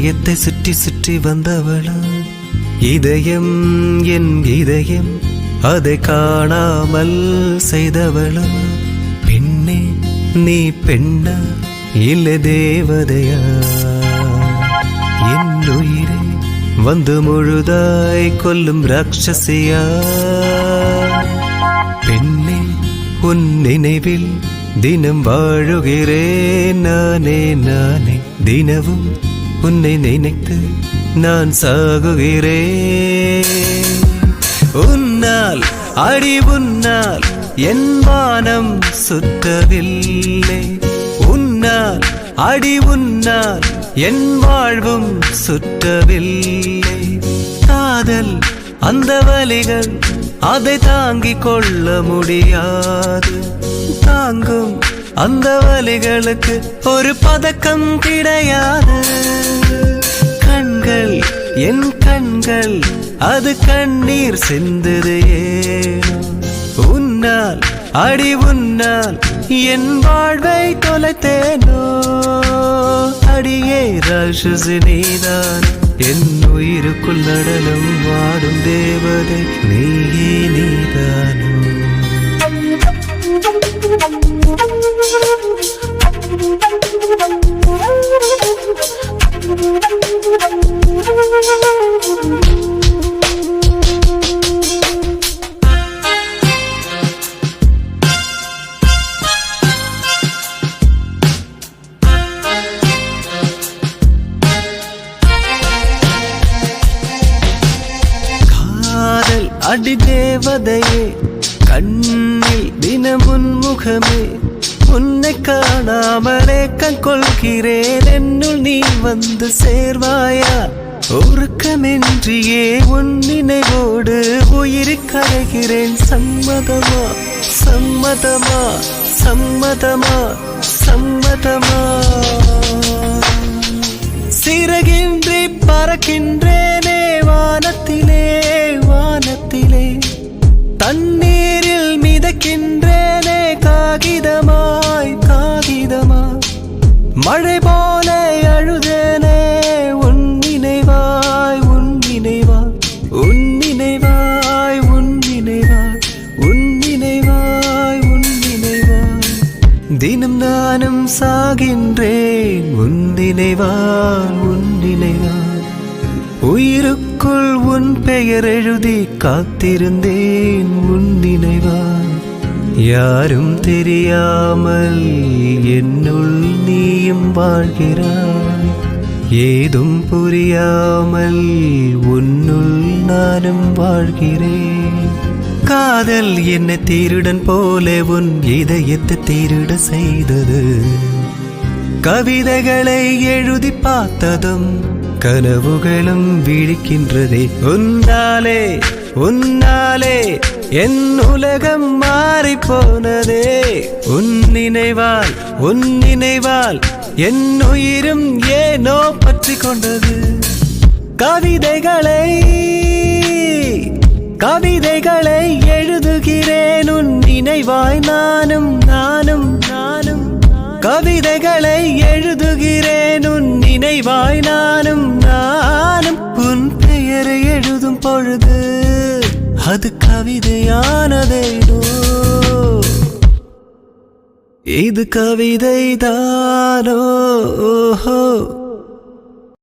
இதயத்தை சுற்றி சுற்றி வந்தவளா? இதயம் என் இதயம் அதை காணாமல் செய்தவளா? பெண்ணே நீ பெண்ணா இல்லை தேவதையா? என் உயிரை வந்து முழுதாய் கொல்லும் ராட்சசியா? பெண்ணே உன் நினைவில் தினம் வாழுகிறேன் நானே நானே. தினமும் உன்னை நினைத்து நான் சாகுகிறேன். உன்னால் அடி உன்னால் என் வானம் சுற்றவில்லை. உன்னால் அடி உன்னால் என் வாழ்வும் சுற்றவில்லை. காதல் அந்த வலிகள் அதை தாங்கிக் கொள்ள முடியாது. தாங்கும் அந்த வலிகளுக்கு ஒரு பதக்கம் கிடையாது. கண்கள் என் கண்கள் அது கண்ணீர் சிந்துது ஏனோ. உன்னால் அடி உன்னால் என் வாழ்வை தொலைத்தேனோ. அடியே ராட்சசி நீதான், என் உயிருக்குள் நடனம் வாடும் தேவதை நீயே நீதானோ. அடி தேவதையே கண்ணில் தினமுன் முகமே. உன்னை காணாமலே கண் கொள்கிறேன். என்னுள் நீ வந்து சேர்வாயா? உருக்கமின்றியே உன் நினைவோடு உயிர் கரைகிறேன். சம்மதமா சம்மதமா சம்மதமா சம்மதமா? சிறகின்றி பறக்கின்றேனே வானத்திலே வானத்திலே. தண்ணீரில் மிதக்கின்றேனே காகிதமாய் காகிதமாய். மழை போல அழுதேனே உன் நினைவாய் உன் நினைவாய் உன் நினைவாய் உன் நினைவாய் உன் நினைவாய் உன் நினைவாய். தினம் நானும் சாகின்றேன் உன் நினைவாய் உன் நினைவாய். உயிருக்குள் உன் பெயர் எழுதி காத்திருந்தேன் உன் நினைவாய். யாரும் தெரியாமல் என்னுள் நீயும் வாழ்கிறாய். ஏதும் புரியாமல் உன்னுள் நானும் வாழ்கிறேன். காதல் என்ன திருடன் போல உன் இதயத்தை திருட செய்தது. கவிதைகளை எழுதி பார்த்ததும் கனவுகளும் விழிக்கின்றதே. உன்னாலே உன்னாலே என் உலகம் மாறி போனதே. உன் நினைவால் உன் நினைவால் என் உயிரும் ஏனோ பற்றி கொண்டது. கவிதைகளை கவிதைகளை எழுதுகிறேன் உன் நினைவாய் நானும் நானும் நானும். கவிதைகளை எழுதுகிறேன் உன் நினைவாய் நானும் நானும். உன் பெயரை எழுதும் பொழுது அது கவிதையானதேனோ. இது கவிதைதானோ? ஓஹோ